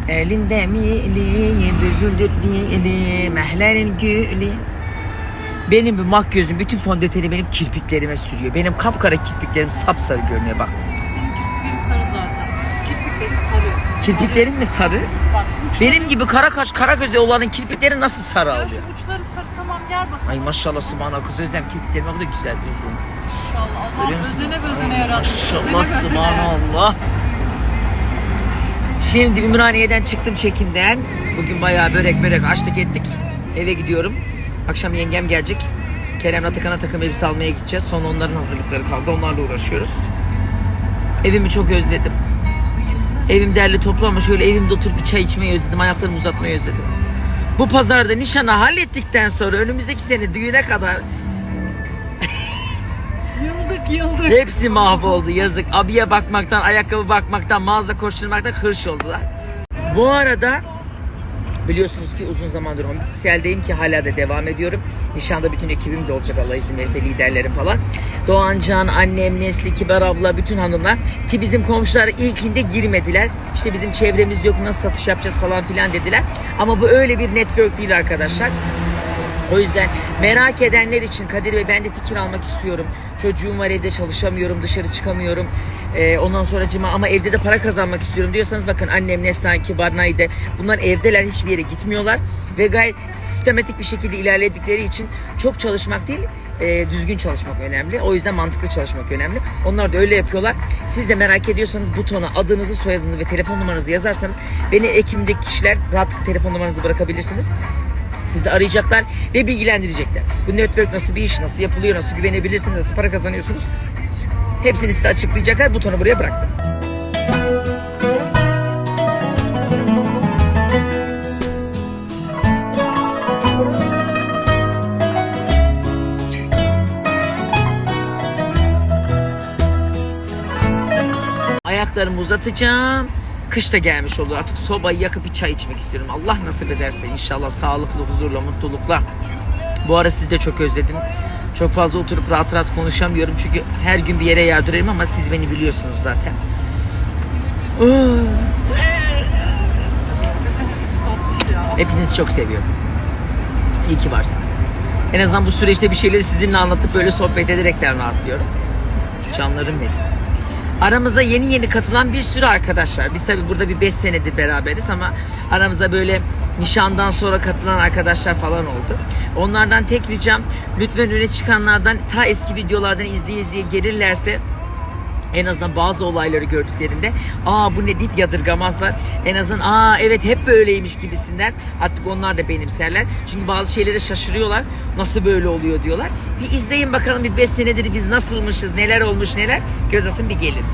Elinde mili, büzüldür dili, mehlerin gülü. Benim bu makyözüm bütün fondöteni benim kirpiklerime sürüyor. Benim kapkara kirpiklerim sapsarı görünüyor bak. Senin kirpiklerin sarı zaten. Kirpiklerin sarı. Kirpiklerim mi sarı? Bak uçları, Benim gibi kara kaş, kara gözü olanın kirpikleri nasıl sarı ya oluyor? şu uçları sarı, tamam gel bakalım. Ay maşallah subhanallah kız Özlem kirpiklerim o da güzel uzun. İnşallah Allah Görüyor musun? özene bözene yaratmış. Maşallah subhanallah. Şimdi Ümraniye'den çıktım çekimden. Bugün bayağı börek açtık ettik. Eve gidiyorum. Akşam yengem gelecek. Kerem'le Atakan'a takım elbise almaya gideceğiz. Sonra onların hazırlıkları kaldı. Onlarla uğraşıyoruz. Evimi çok özledim. Evim derli toplu ama şöyle evimde oturup bir çay içmeyi özledim. Ayaklarımı uzatmayı özledim. Bu pazarda nişanı hallettikten sonra önümüzdeki sene düğüne kadar Yıldık. hepsi mahvoldu yazık. Abiye bakmaktan, ayakkabı bakmaktan, mağaza koşturmaktan hırş oldular. Bu arada biliyorsunuz ki uzun zamandır Homitiksel'deyim ki hala da devam ediyorum. Nişanda bütün ekibim de olacak Allah izin verirse, liderlerim falan. Doğancan, annem, Nesli, Kibar abla, bütün hanımlar ki bizim komşular ilkinde girmediler. İşte bizim çevremiz yok, nasıl satış yapacağız falan filan dediler. Ama bu öyle bir network değil arkadaşlar. O yüzden merak edenler için Kadir Bey ben de fikir almak istiyorum. Çocuğum var evde çalışamıyorum, dışarı çıkamıyorum. Ondan sonra ama evde de para kazanmak istiyorum diyorsanız bakın annem, Neslihan, Kibar, Naide bunlar evdeler, hiçbir yere gitmiyorlar. Ve gayet sistematik bir şekilde ilerledikleri için çok çalışmak değil, düzgün çalışmak önemli. O yüzden mantıklı çalışmak önemli. Onlar da öyle yapıyorlar. Siz de merak ediyorsanız butona adınızı, soyadınızı ve telefon numaranızı yazarsanız beni ekibimdeki kişiler rahatlıkla telefon numaranızı bırakabilirsiniz. Sizi arayacaklar ve bilgilendirecekler. Bu network nasıl bir iş, nasıl yapılıyor, nasıl güvenebilirsiniz, nasıl para kazanıyorsunuz? Hepsini size açıklayacaklar. Butonu buraya bıraktım. Ayaklarımı uzatacağım. Kış da gelmiş olur. Artık sobayı yakıp bir çay içmek istiyorum. Allah nasip ederse inşallah sağlıklı, huzurla, mutlulukla. Bu ara sizi de çok özledim. Çok fazla oturup rahat konuşamıyorum. Çünkü her gün bir yere yardırıyorum ama siz beni biliyorsunuz zaten. Hepinizi çok seviyorum. İyi ki varsınız. En azından bu süreçte bir şeyleri sizinle anlatıp böyle sohbet ederekten rahatlıyorum. Canlarım benim. Aramıza yeni katılan bir sürü arkadaş var. Biz tabii burada bir 5 senedir beraberiz ama aramızda böyle nişandan sonra katılan arkadaşlar falan oldu. Onlardan tek ricam lütfen öne çıkanlardan ta eski videolardan izleye gelirlerse en azından bazı olayları gördüklerinde bu ne deyip yadırgamazlar. En azından evet hep böyleymiş gibisinden artık onlar da benimserler. Çünkü bazı şeylere şaşırıyorlar. Nasıl böyle oluyor diyorlar. Bir izleyin bakalım bir 5 senedir biz nasılmışız, neler olmuş neler. Göz atın bir gelin.